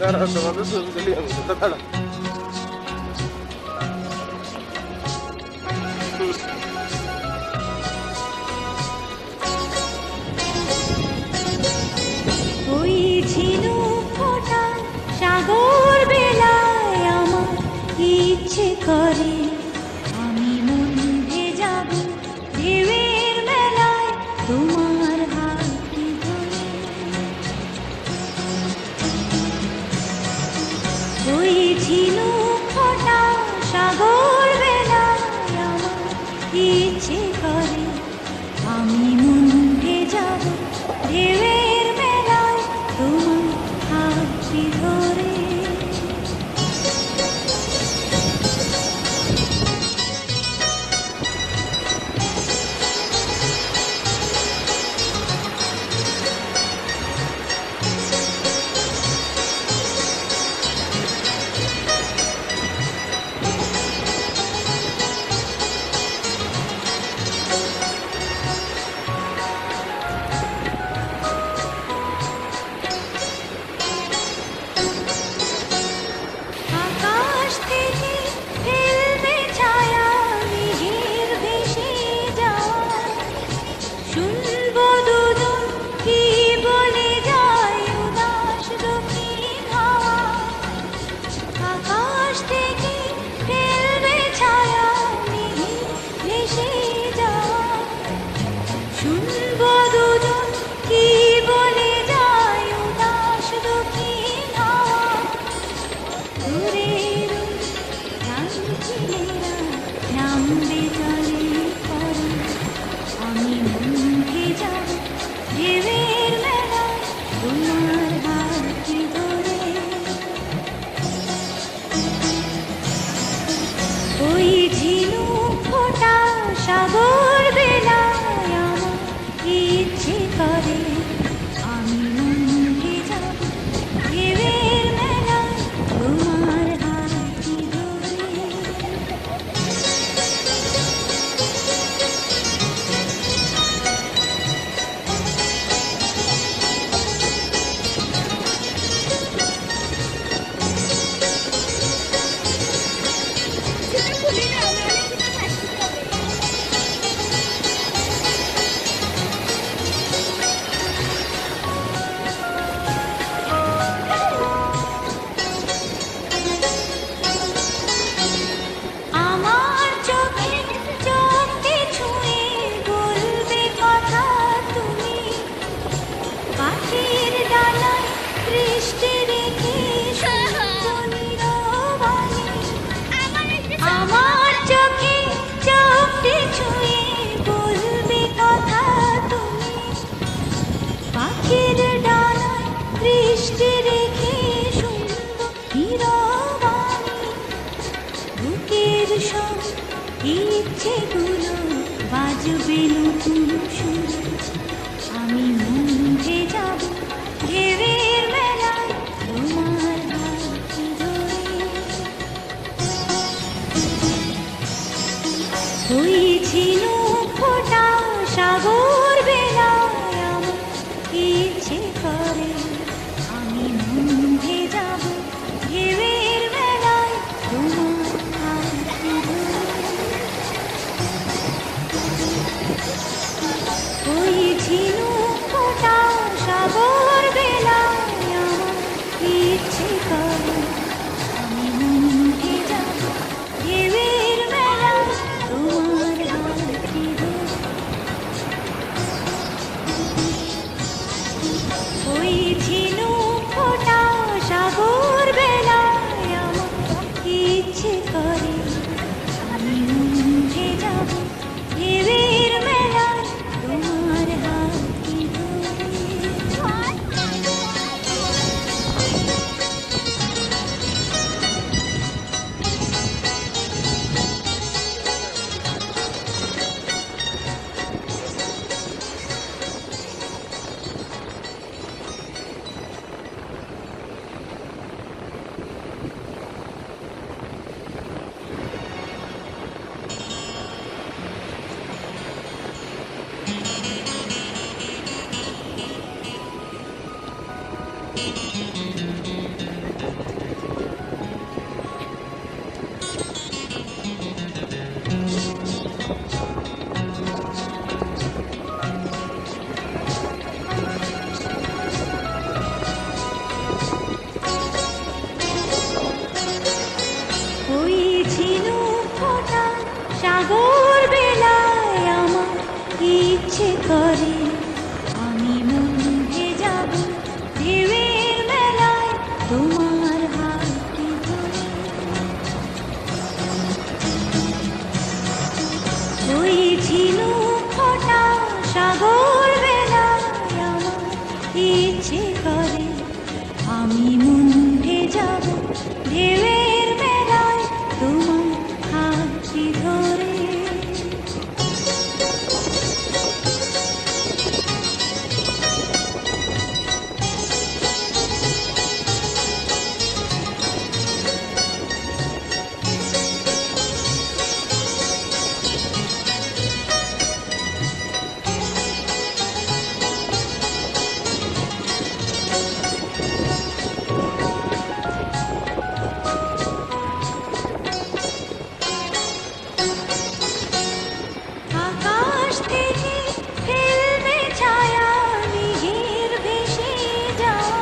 দাঁড়াও তোমাদের ছবি তুলি আমি দাঁড়াও। ওই ঝিনুক ফোঁটা সাগর বেলায় আমার ইচ্ছে করে আমি মন ভেজাব ঢেউয়ের মেলায় তোমার হাত ধরে। ওই ঝিনুক ফোঁটা সাগর বেলায় আমার ইচ্ছে করে আমি মন ভেজাব ঢেউয়ের মেলায় তোমার হাত ধরে। আকাশ থেকে ফেলবে ছায়া মেঘের ভেসে যাওয়া শুনবো দুজন কি বলে যায় উদাস দক্ষিণ হাওয়া। আকাশ থেকে ফেলবে ছায়া মেঘের ভেসে যাওয়া শুনবো দুজন কি বলে যায় উদাস দক্ষিণ হাওয়া। দূরের রাঙচিলেরা নামবে জলে পরে আমি মন ভেজাব ঢেউয়ের মেলায় তোমার হাত ধরে। ওই ঝিনুক ফোঁটা সাগর বেলায় আমার ইচ্ছে করে আমি মন ভেজাব ঢেউয়ের মেলায় তোমার হাত ধরে। আমার চোখে চোখে ছুঁয়ে বলবে কথা তুমি পাখির ডানায় দৃষ্টি রেখে শুনবো নীরবাণী। আমার চোখে চোখে ছুঁয়ে বলবে কথা তুমি পাখির ডানায় দৃষ্টি রেখে শুনবো নীরবাণী। বুকের সব ইচ্ছেগুলো বাজবে নতুন সুর আমি মন ভেজাব ঢেউয়ের মেলায় তোমার হাত ধরে। ওই ঝিনুক ফোঁটা সাগর বেলায় আমার ইচ্ছে করে আমি মন ভেজাব ঢেউয়ের মেলায় তোমার হাত ধরে। ওই ইচ্ছে করে আমি মন ভেজাব ঢেউয়ের মেলায় তোমার হাতটি ধরে। আকাশ থেকে ফেলবে ছায়া মেঘের ভেসে যাওয়া,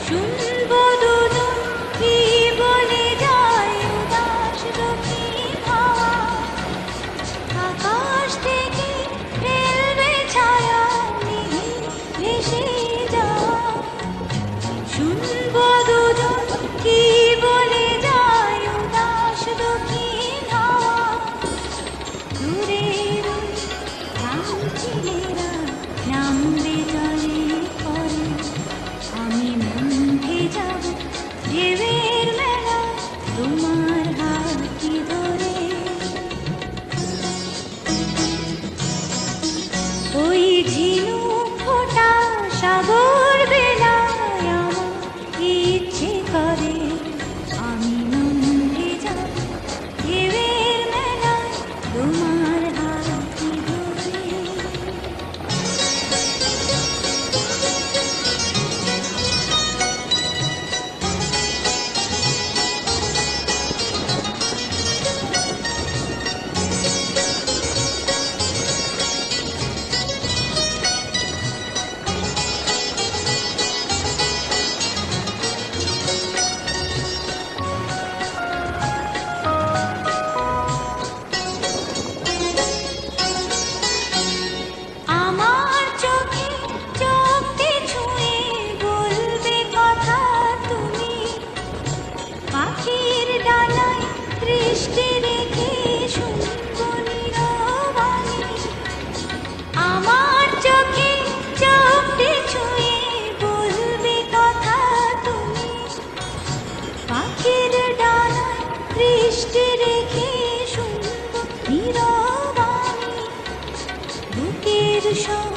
শুনবো দুজন কি বলে যায় উদাস দক্ষিণ হাওয়া। আকাশ থেকে ফেলবে ছায়া মেঘের ভেসে যাওয়া, শুনবো দুজন কি বলে যায় উদাস দক্ষিণ হাওয়া। দূরের ওই রামচিলেরা নামবে জলে পরে, আমি মন ভেজাব ঢেউয়ের মেলা তোমার হাতটি ধরে। ওই ঝিনুক ফোটা সাগর বেলায় আমার ইচ্ছে করে আমি মন ভেজাব ঢেউয়ের মেলায় তোমার হাতটি ধরে। আমার চোখে চোখে ছুঁয়ে বলবে কথা তুমি, পাখির ডানায় দৃষ্টি রেখে শুনবো নীরবাণী। আমার চোখে চোখে ছুঁয়ে বলবে কথা তুমি, পাখির ডানায় দৃষ্টি রেখে শুনবো নীরবাণী। বুকের সব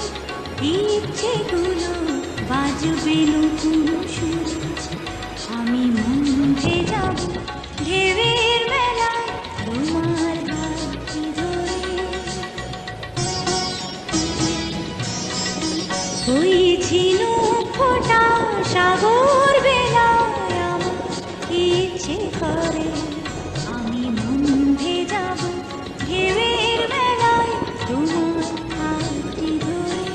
ইচ্ছেগুলো বাজবে নতুন সুর, আমি মন ভেজাব ঢেউয়ের মেলায় তোমার হাতটি ধরে। ওই ঝিনুক ফোটা সাগর বেলায় আমার ইচ্ছে করে আমি মন ভেজাব ঢেউয়ের মেলায় তোমার হাতটি ধরে।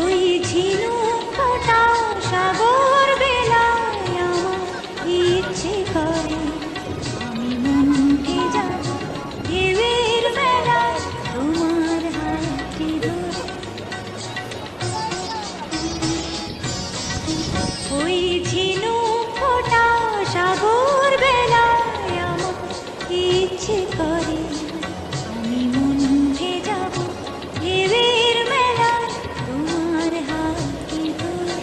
ওই ঝিনুক ফোটা সাগর বেলায় আমার ইচ্ছে করে আমি মন ভেজাব ঢেউয়ের মেলায় তোমার হাতটি ধরে। ওই ঝিনুক ফোটা সাগর বেলায় আমার ইচ্ছে করে আমি মন ভেজাব ঢেউয়ের মেলায় তোমার হাতটি ধরে।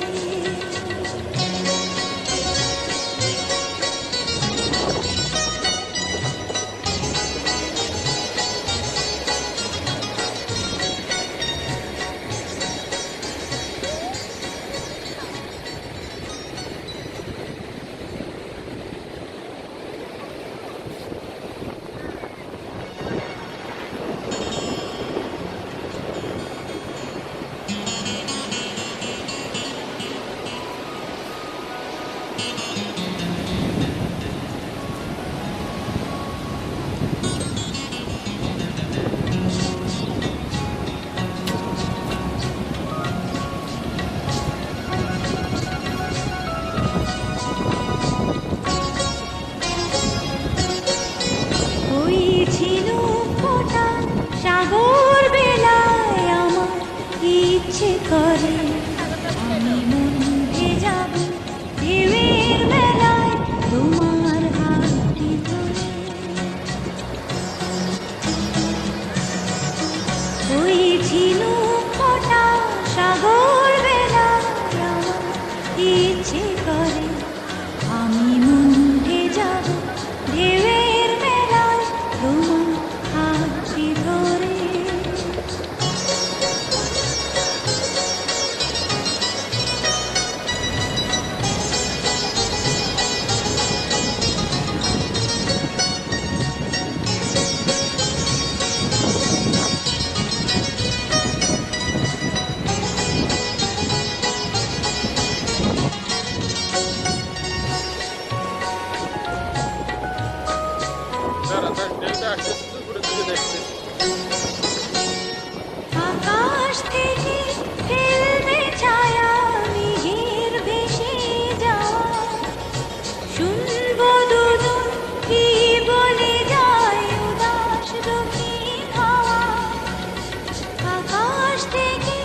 ইচ্ছে করে আমি মন ভেজাব ঢেউয়ের মেলায় তোমার হাতটি ধরে। ওই ঝিনুক ফোঁটা সাগর বেলায় আমার ইচ্ছে করে আমি মন ভেজাব ঢেউয়ের মেলায় তোমার হাতটি ধরে। আকাশ থেকে ফেলবে ছায়া মেঘের ভেসে যাওয়া, শুনবো দুজন কি বলে যায় উদাস দক্ষিণ হাওয়া। আকাশ থেকে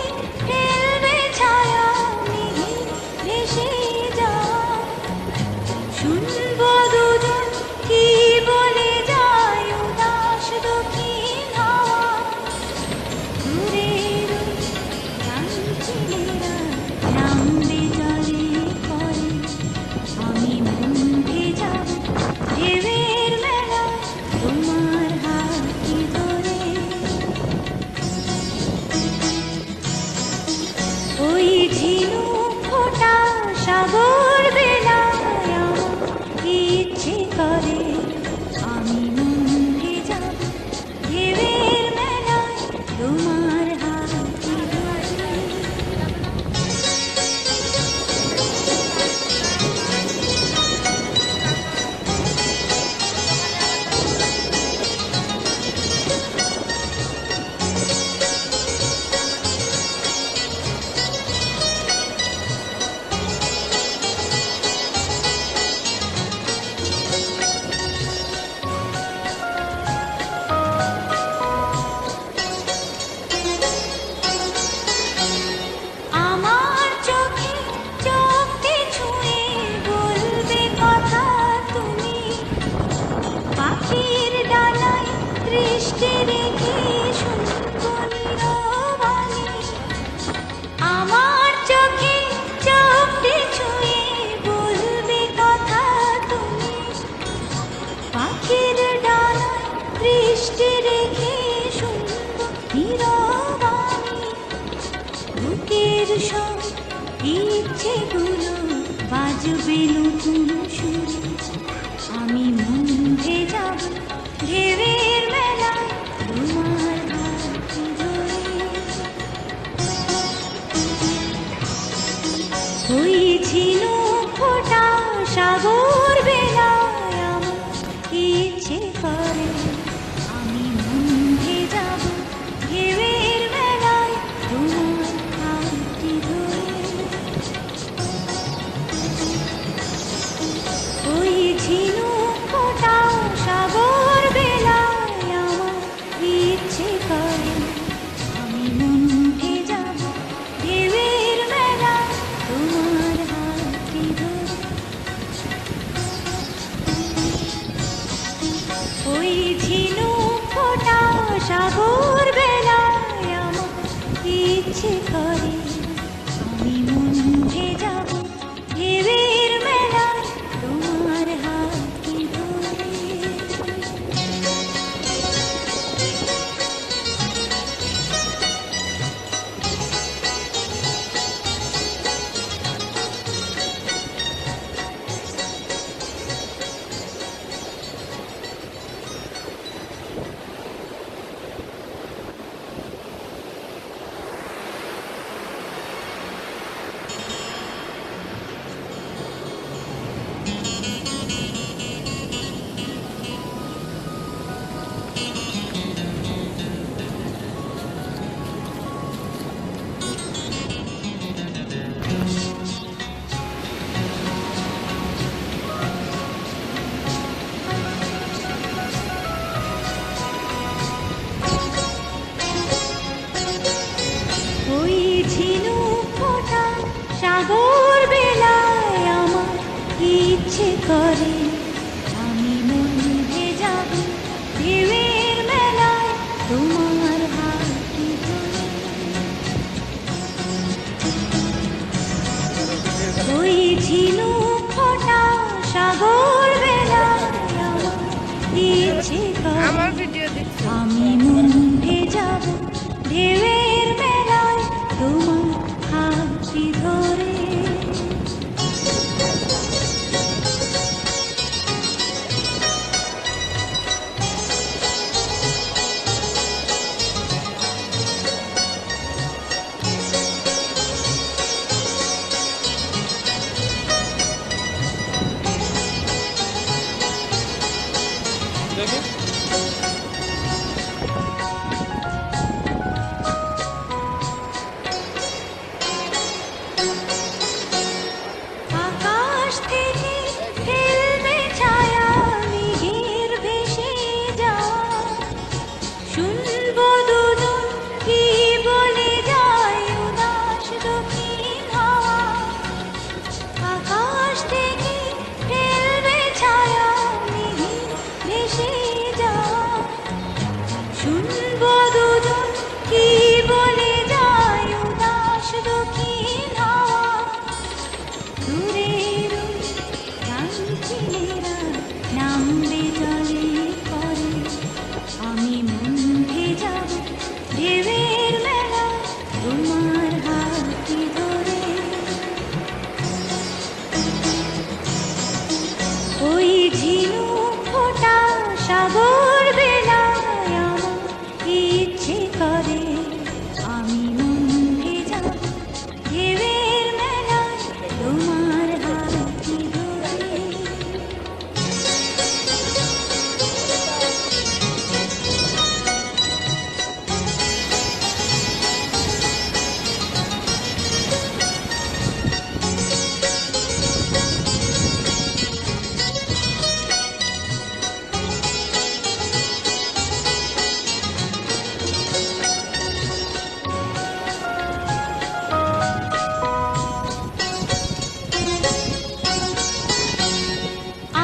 ফেলবে ছায়া মেঘের ভেসে যাওয়া, শুনবো দুজন কি বলে যায় উদাস দক্ষিণ হাওয়া। দূরের লাঞ্ছিরা নামবে জলে করে আমি মন ভেজাব ঢেউয়ের মেলায় তোমার হাতটি ধরে। ওই ঝিনুক ফোঁটা সাগর বেলায় আমার ইচ্ছে করে আমি মন ভেজাব ঢেউয়ের মেলায় তোমার হাতটি ধরে। আমার চোখে চোখে ছুঁয়ে বলবে কথা তুমি, পাখির ডানায় দৃষ্টি রেখে শুনবো নীরবাণী। আমার চোখে চোখে ছুঁয়ে বলবে কথা তুমি, পাখির ডানায় দৃষ্টি রেখে শুনবো নীরবাণী। বুকের সব ইচ্ছেগুলো বাজবে নতুন সুরে আমি মন ভেজাব ঢেউয়ের মেলায় তোমার হাতটি ধরে। ওই ঝিনুক ফোঁটা সাগর বেলায় আমার ইচ্ছে করে আমি মন ভেজাব ঢেউয়ের মেলায় তোমার হাতটি ধরে। ওই ঝিনুক ফোঁটা সাগর বেলায় আমার ইচ্ছে করে আমি মন ভেজাব ঢেউয়ের মেলায় তোমার হাতটি ধরে। ওই ঝিনুক ফোঁটা সাগর বেলায় আমার ইচ্ছে করে আমি মন ভেজাব ঢেউয়ের মেলায় তোমার হাতটি ধরে। সাগর বেলায় আমার ইচ্ছে করে আমি মন ভেজাবো ঢেউয়ের মেলায় তোমার হাতটি ধরে। ঝিনুক ফোটা সাগর বেলায় আমার ইচ্ছে করে আমার ভিডিও দেখছি। আমি মন ভেজাব ঢেউয়ের মেলায় তোমার হাতটি ধরে। দেখি আকাশ থেকে ফেলবে ছায়া মেঘের ভেসে যাওয়া, শুনবো দুজন কি বলে যায় উদাস দক্ষিণ হাওয়া। আকাশ থেকে ফেলবে ছায়া মেঘের ভেসে যাওয়া, শুনবো দুজন কি বলে যায় উদাস দক্ষিণ হাওয়া। দূরের ওই রাঙচিলেরা নামবে জলে করে, আমি মন ভেজাব ঢেউয়ের মেলা তোমার হাতটি ধরে। ওই ঝিনুক ফোটা সাগর বেলায় আমার ইচ্ছে করে, আমি মন ভেজাব ঢেউয়ের মেলায় তোমার হাতটি ধরে।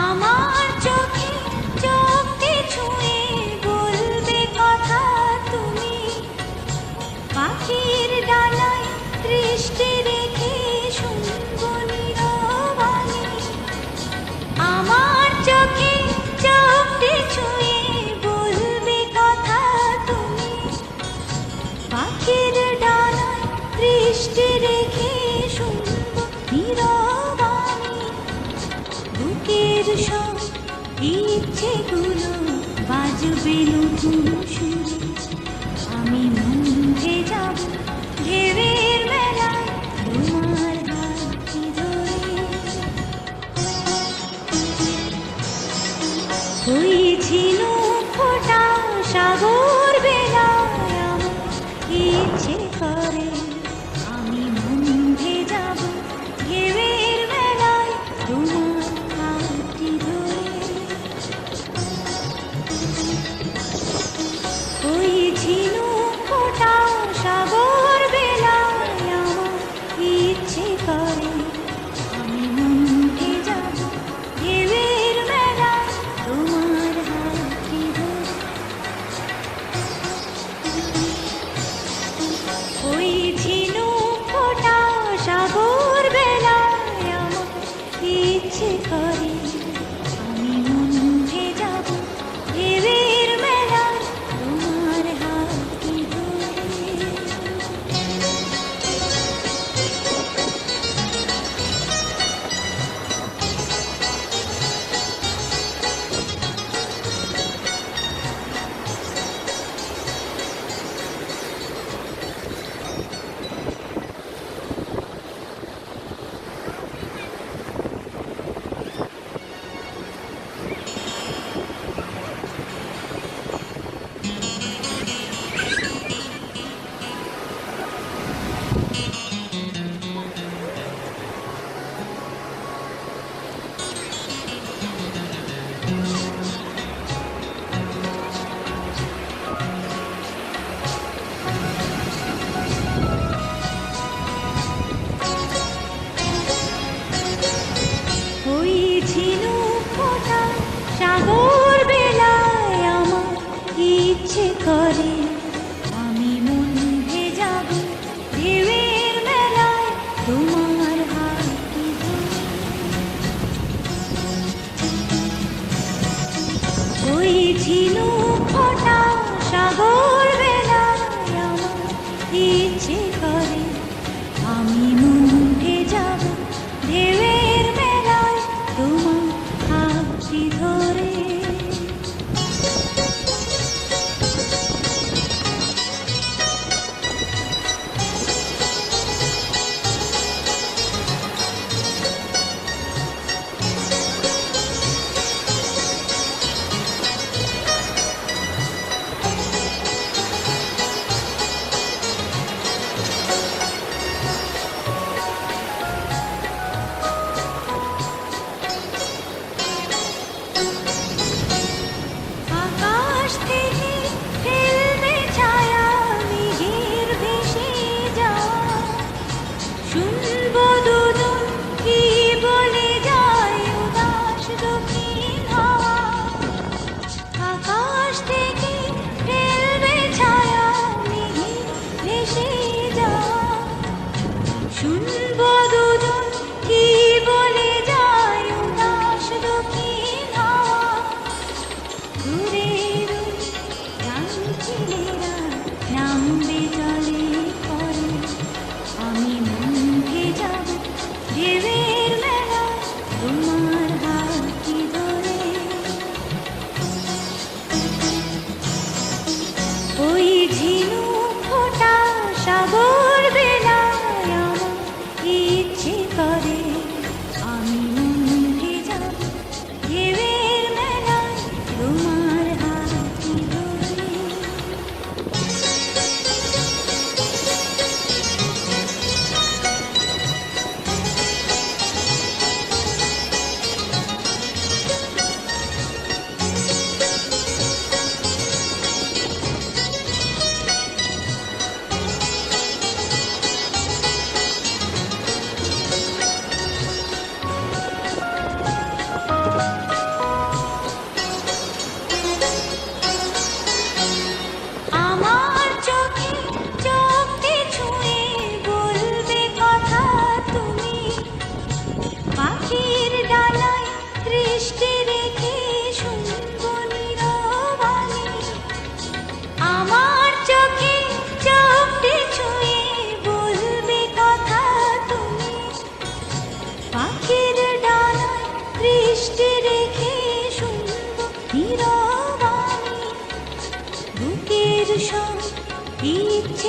আমার চোখে চোখে ছুঁয়ে বলবে কথা তুমি, পাখির ডানায় দৃষ্টি রেখে শুনবো নীরবাণী। আমার চোখে চোখে ছুঁয়ে বলবে কথা তুমি, পাখির ডানায় দৃষ্টি রেখে শুনবো নীরবাণী। বুকের সব ইচ্ছেগুলো বাজবে নতুন সুরে, আমি মন ভেজাব ঢেউয়ের মেলায় তোমার হাতটি ধরে। ওই ঝিনুক ফোটা সাগর বেলায় আমার ইচ্ছে করে, আমি মন ভেজাব ঢেউয়ের মেলায় তোমার হাতটি ধরে।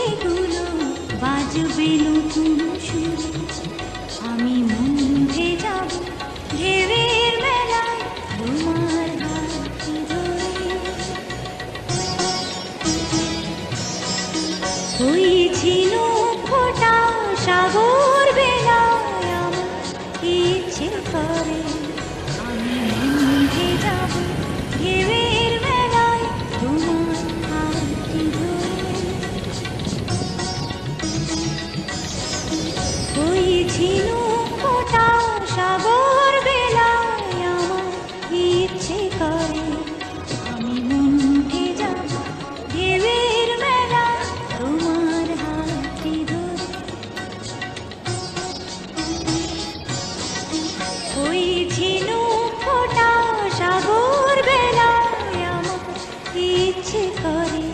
সেগুলো বাজবে নতুন সুরে। আমি মন ভেজাব ঢেউয়ের মেলায় তোমার হাত ধরে। ওই ছিল ফোঁটা সাগর বেলায় আমার ইচ্ছে করে আমি মন ভেজাব ঢেউয়ের মেলায় তোমার হাত ধরে। ওই ছিল ফোঁটা সাগর বেলায় আমার ইচ্ছে করে আমি মন ভেজাব ঢেউয়ের মেলায় তোমার হাত ধরে। ওই ছিল ফোঁটা সাগর বেলায় আমার ইচ্ছে করে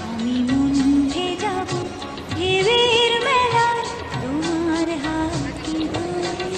আমি মন ভেজাব ঢেউয়ের মেলায় তোমার হাত ধরে।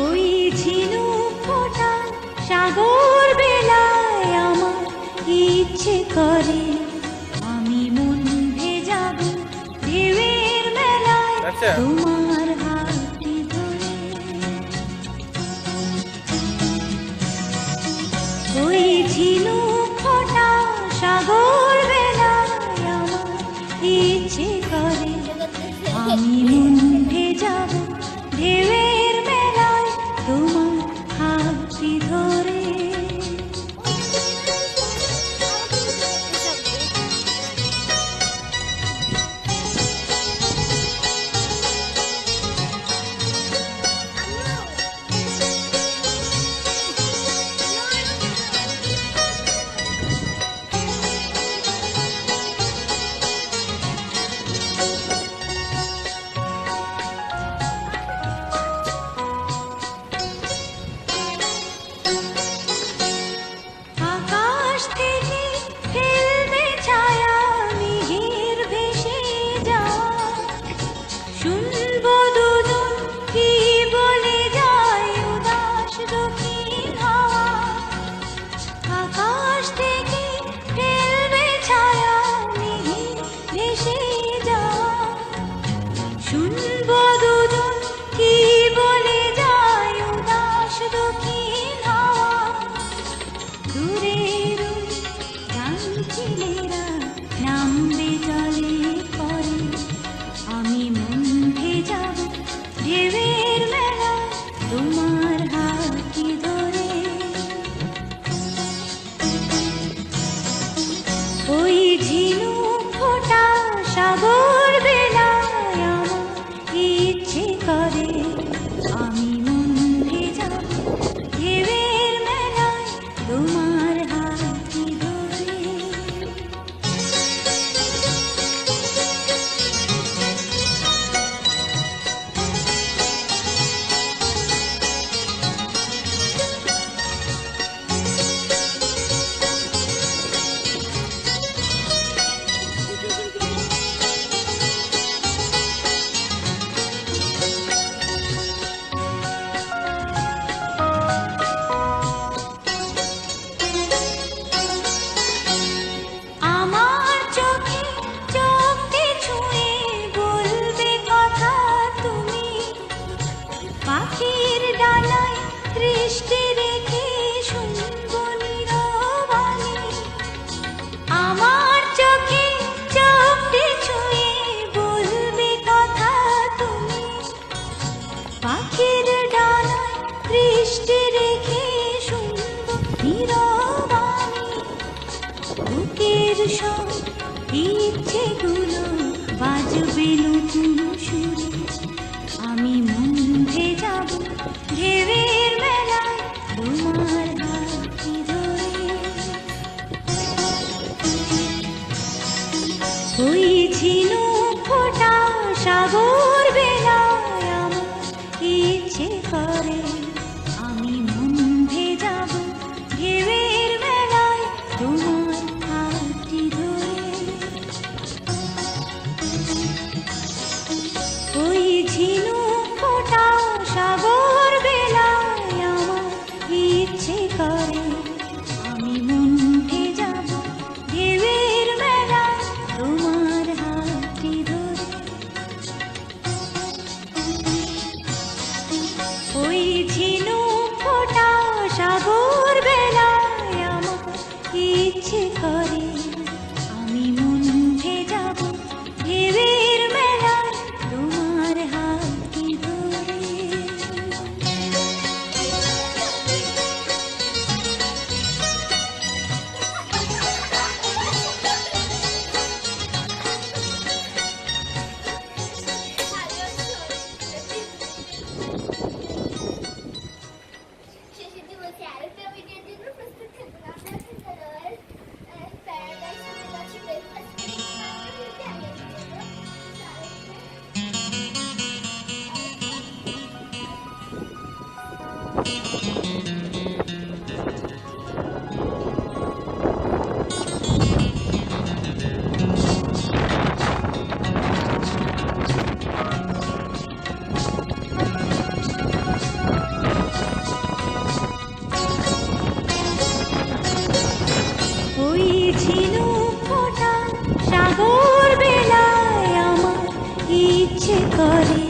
ওই ছিল ফোঁটা সাগর বেলায় আমার ইচ্ছে করে আমি মন ভেজাব ঢেউয়ের মেলায় আচ্ছা। তোমার হাত ধরে। ওই ছিল ফোঁটা সাগর বেলায় আমার ইচ্ছে করে আমি মন ভেজাব ঢেউয়ের মেলায় তোমার হাত ধরে। আকাশ থেকে ফেলবে ছায়া মেঘের ভেসে যাওয়া শুনবো দুজন কি বলে যায় উদাস দক্ষিণ হাওয়া। আকাশ থেকে ফেলবে ছায়া মেঘের ভেসে যাওয়া শুনবো দুজন কি বলে যায় উদাস দক্ষিণ হাওয়া। দূরের ওই গানচিলেরা নামবে জলে পরে আমি মন ভেজাব ঢেউয়ের মেলায় তোমার হাত ধরে। ওই ঝিনুক ফোঁটা সাগর বেলায় আমার ইচ্ছে করে আমি মন ভেজাব ঢেউয়ের মেলায় তোমার বুকের সব ইচ্ছেগুলো বাজবে নতুন সুরে। আমি মন ভেজাব ঢেউয়ের মেলায় তোমার হাতটি ধরে। ওই ঝিনুক ফোঁটা সাগর বেলায় আমার ইচ্ছে করে আমি মন ভেজাব ঢেউয়ের মেলায় তোমার হাতটি ধরে। ওই ঝিনুক ফোঁটা সাগর বেলায় আমার ইচ্ছে করে আমি মন ভেজাব ঢেউয়ের মেলায় তোমার হাতটি ধরে। ওই ঝিনুক ফোঁটা সাগর বেলায় আমার ইচ্ছে করে আমি মন ভেজাব ঢেউয়ের মেলায় তোমার হাতটি ধরে। শেষের দিবসে আরেকটা ভিডিওর জন্য প্রস্তুত থাকুন আপনার বিদ্যালয়ের প্যারাডাইস আছে ব্রেকফাস্ট ওই ঝিনুক ফোঁটা সাগর বেলায় আমার ইচ্ছে করে